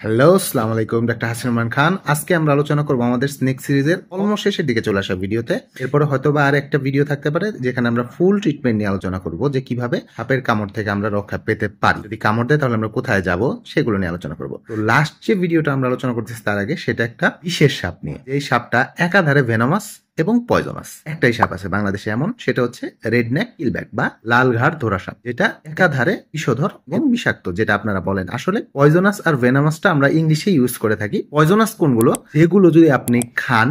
Hello, আসসালামু আলাইকুম। Doctor Hasan Rahman Khan. আজকে আমরা আলোচনা করবো আমাদের স্নেক সিরিজের অলমোস্ট শেষের দিকে চলে আসা ভিডিওতে। এরপরে হয়তো বা আর একটা ভিডিও থাকতে পারে যেখানে আমরা ফুল ট্রিটমেন্ট নিয়ে আলোচনা করব, যে কিভাবে সাপের কামড় থেকে আমরা রক্ষা পেতে পারি। যদি কামড় দেয় তাহলে আমরা কোথায় যাব সেগুলো নিয়ে আলোচনা করব। তো লাস্ট যে ভিডিওটা আমরা আলোচনা করতেছি তার আগে সেটা একটা বিশেষ সাপ নিয়ে। এই সাপটা একাধারে ভেনামাস এবং পয়জনাস। একটাই সাপ আছে বাংলাদেশে এমন, সেটা হচ্ছে রেড নেক কিলব্যাক বা লাল ঘাড় ধরা সাপ, যেটা একাধারে বিষধর এবং বিষাক্ত, যেটা আপনারা বলেন। আসলে পয়জনাস আর ভেনামাসটা আমরা ইংলিশে ইউজ করে থাকি। পয়জনাস কোনগুলো? যেগুলো যদি আপনি খান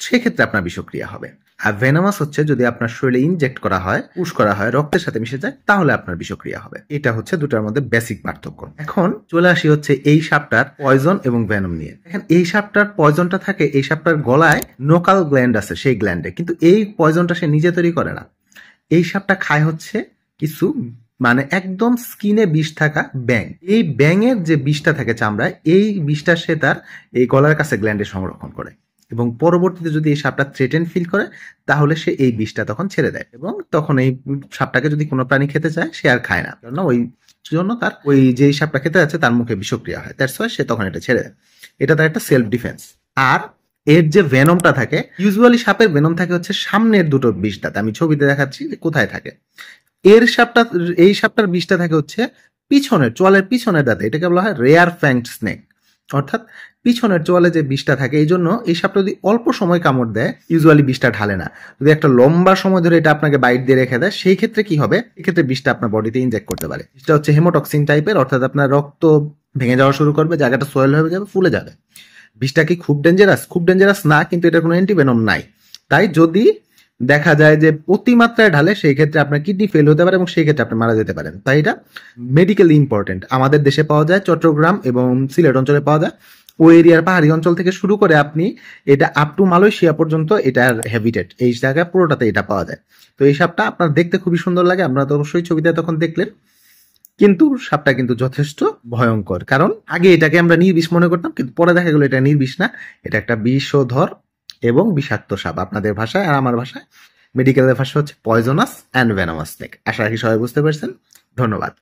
সেক্ষেত্রে আপনার বিষক্রিয়া হবে। আর ভেনামাস হচ্ছে যদি আপনার শরীরে ইনজেক্ট করা হয়, পুশ করা হয়, রক্তের সাথে মিশে যায়, তাহলে আপনার বিষক্রিয়া হবে। এটা হচ্ছে দুটার মধ্যে বেসিক পার্থক্য। এখন চলে আসি হচ্ছে এই সাপটার পয়জন এবং ভেনম নিয়ে। এখন এই সাপটার পয়জনটা থাকে এই সাপটার গলায় নোকাল গ্ল্যান্ড আছে, সেই গ্ল্যান্ডে। কিন্তু এই পয়জনটা সে নিজে তৈরি করে না। এই সাপটা খায় হচ্ছে কিছু মানে একদম স্কিনে বিষ থাকা ব্যাং। এই ব্যাঙের যে বিষটা থাকে চামড়ায়, এই বিষটা সে তার এই গলার কাছে গ্ল্যান্ডে সংরক্ষণ করে, এবং পরবর্তীতে যদি এই সাপটা থ্রেটেন ফিল করে তাহলে সে এই বিষটা তখন ছেড়ে দেয়, এবং তখন এই সাপটাকে যদি কোনো প্রাণী খেতে চায় সে আর খায় না, কারণ ওই জন্য তার ওই যে সাপটা খেতে যাচ্ছে তার মুখে বিষক্রিয়া হয়, দ্যাটস ওয়াই সে তখন এটা ছেড়ে দেয়। এটা তার একটা সেলফ ডিফেন্স। আর এর যে ভেনমটা থাকে, ইউজুয়ালি সাপের ভেনম থাকে হচ্ছে সামনের দুটো বিষ দাঁত। আমি ছবিতে দেখাচ্ছি যে কোথায় থাকে। এই সাপটার বিষটা থাকে হচ্ছে পিছনের চোয়ালের পিছনের দাঁতে। এটাকে বলা হয় রেয়ার ফ্যাংড স্নেক, অর্থাৎ পিছনের চোয়ালে যে বিষটা থাকে। এই জন্য এই সাপটা যদি অল্প সময় কামড় দেয়, ইউজুয়ালি বিষটা ঢালে না। যদি একটা লম্বা সময় ধরে এটা আপনাকে বাইট দিয়ে রেখে দেয়, সেই ক্ষেত্রে কি হবে? এক্ষেত্রে বিষটা আপনার বডিতে ইনজেক্ট করতে পারে। বিষটা হচ্ছে হেমোটক্সিন টাইপের, অর্থাৎ আপনার রক্ত ভেঙে যাওয়া শুরু করবে, জায়গাটা সোয়েল হয়ে যাবে, ফুলে যাবে। বিষটা কি খুব ডেঞ্জারাস? খুব ডেঞ্জারাস না, কিন্তু এটার কোনো অ্যান্টিভেনম নাই। তাই যদি দেখা যায় যে অতিমাত্রায় ঢালে, সেই ক্ষেত্রে আপনার কিডনি ফেল হতে পারে এবং সেই ক্ষেত্রে আপনি মারা যেতে পারেন। তাই এটা মেডিকেলি ইম্পর্টেন্ট। আমাদের দেশে পাওয়া যায়, চট্টগ্রাম এবং সিলেট অঞ্চলে পাওয়া যায়। ওই এরিয়ার পাহাড়ি অঞ্চল থেকে শুরু করে আপনি এটা আপ টু মালয়েশিয়া পর্যন্ত এটার হ্যাবিটেট, এই জায়গায় পুরোটাতে এটা পাওয়া যায়। তো এই সাপটা আপনার দেখতে খুবই সুন্দর লাগে, আপনারা তো অবশ্যই ছবিতে তখন দেখলেন। কিন্তু সাপটা কিন্তু যথেষ্ট ভয়ঙ্কর, কারণ আগে এটাকে আমরা নির্বিষ মনে করতাম, কিন্তু পরে দেখা গেল এটা নির্বিষ না, এটা একটা বিষধর এবং বিষাক্ত সাপ। আপনাদের ভাষায় আর আমার ভাষায়, মেডিকেলের ভাষা হচ্ছে পয়জনাস অ্যান্ড ভেনামাস স্নেক। আশা রাখি সবাই বুঝতে পারছেন। ধন্যবাদ।